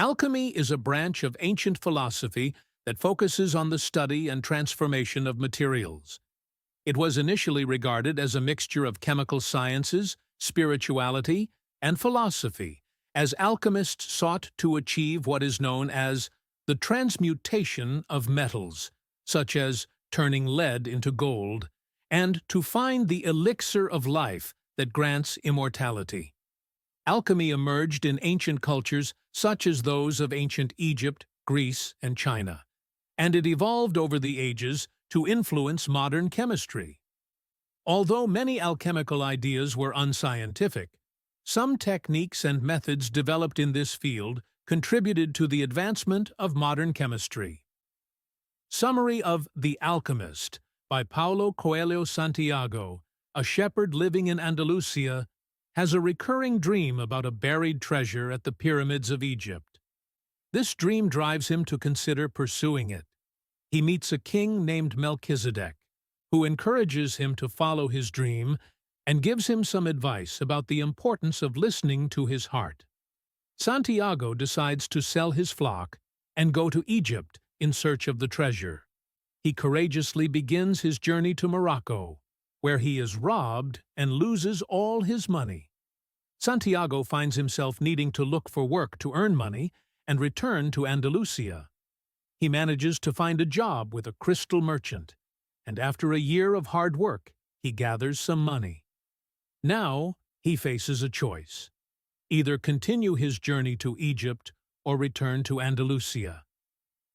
Alchemy is a branch of ancient philosophy that focuses on the study and transformation of materials. It was initially regarded as a mixture of chemical sciences, spirituality, and philosophy, as alchemists sought to achieve what is known as the transmutation of metals, such as turning lead into gold, and to find the elixir of life that grants immortality. Alchemy emerged in ancient cultures such as those of ancient Egypt, Greece, and China, and it evolved over the ages to influence modern chemistry. Although many alchemical ideas were unscientific, some techniques and methods developed in this field contributed to the advancement of modern chemistry. Summary of The Alchemist by Paulo Coelho. Santiago, a shepherd living in Andalusia, has a recurring dream about a buried treasure at the pyramids of Egypt. This dream drives him to consider pursuing it. He meets a king named Melchizedek, who encourages him to follow his dream and gives him some advice about the importance of listening to his heart. Santiago decides to sell his flock and go to Egypt in search of the treasure. He courageously begins his journey to Morocco, where he is robbed and loses all his money. Santiago finds himself needing to look for work to earn money and return to Andalusia. He manages to find a job with a crystal merchant, and after a year of hard work, he gathers some money. Now, he faces a choice: either continue his journey to Egypt or return to Andalusia.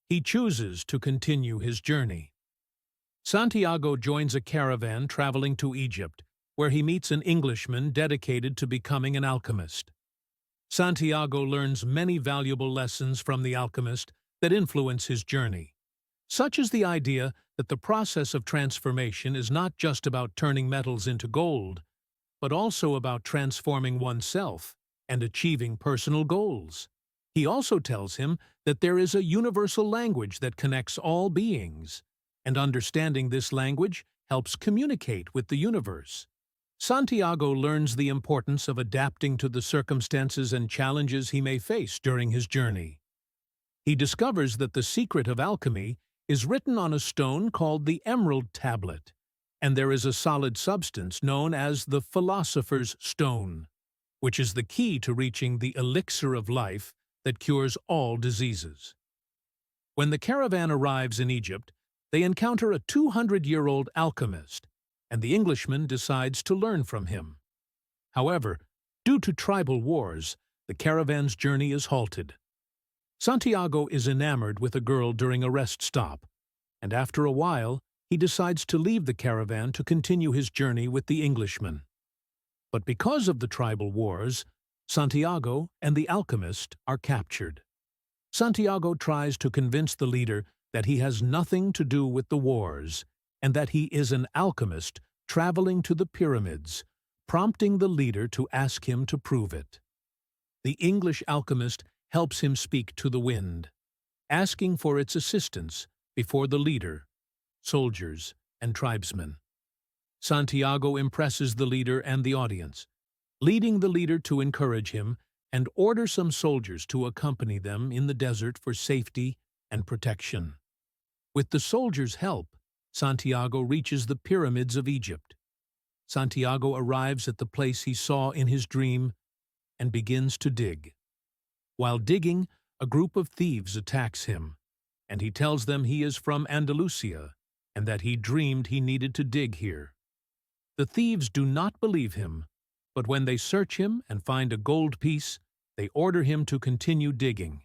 He chooses to continue his journey. Santiago joins a caravan traveling to Egypt, where he meets an Englishman dedicated to becoming an alchemist. Santiago learns many valuable lessons from the alchemist that influence his journey, such as the idea that the process of transformation is not just about turning metals into gold, but also about transforming oneself and achieving personal goals. He also tells him that there is a universal language that connects all beings, and understanding this language helps communicate with the universe. Santiago learns the importance of adapting to the circumstances and challenges he may face during his journey. He discovers that the secret of alchemy is written on a stone called the Emerald Tablet, and there is a solid substance known as the Philosopher's Stone, which is the key to reaching the elixir of life that cures all diseases. When the caravan arrives in Egypt, they encounter a 200-year-old alchemist, and the Englishman decides to learn from him. However, due to tribal wars, the caravan's journey is halted. Santiago is enamored with a girl during a rest stop, and after a while, he decides to leave the caravan to continue his journey with the Englishman. But because of the tribal wars, Santiago and the alchemist are captured. Santiago tries to convince the leader that he has nothing to do with the wars, and that he is an alchemist traveling to the pyramids, prompting the leader to ask him to prove it. The English alchemist helps him speak to the wind, asking for its assistance before the leader, soldiers, and tribesmen. Santiago impresses the leader and the audience, leading the leader to encourage him and order some soldiers to accompany them in the desert for safety and protection. With the soldiers' help, Santiago reaches the pyramids of Egypt. Santiago arrives at the place he saw in his dream and begins to dig. While digging, a group of thieves attacks him, and he tells them he is from Andalusia and that he dreamed he needed to dig here. The thieves do not believe him, but when they search him and find a gold piece, they order him to continue digging.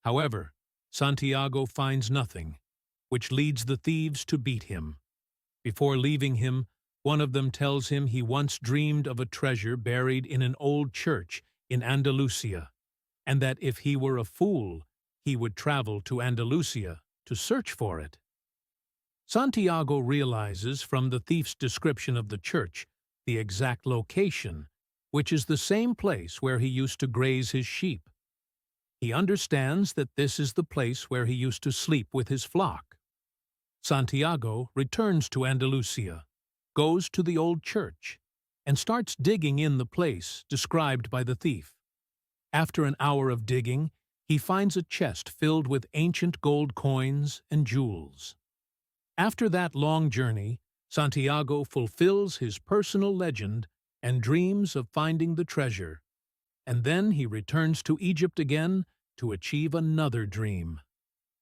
However, Santiago finds nothing, which leads the thieves to beat him. Before leaving him, one of them tells him he once dreamed of a treasure buried in an old church in Andalusia, and that if he were a fool, he would travel to Andalusia to search for it. Santiago realizes from the thief's description of the church the exact location, which is the same place where he used to graze his sheep. He understands that this is the place where he used to sleep with his flock. Santiago returns to Andalusia, goes to the old church, and starts digging in the place described by the thief. After an hour of digging, he finds a chest filled with ancient gold coins and jewels. After that long journey, Santiago fulfills his personal legend and dreams of finding the treasure, and then he returns to Egypt again to achieve another dream,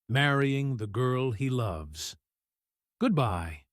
marrying the girl he loves. Goodbye.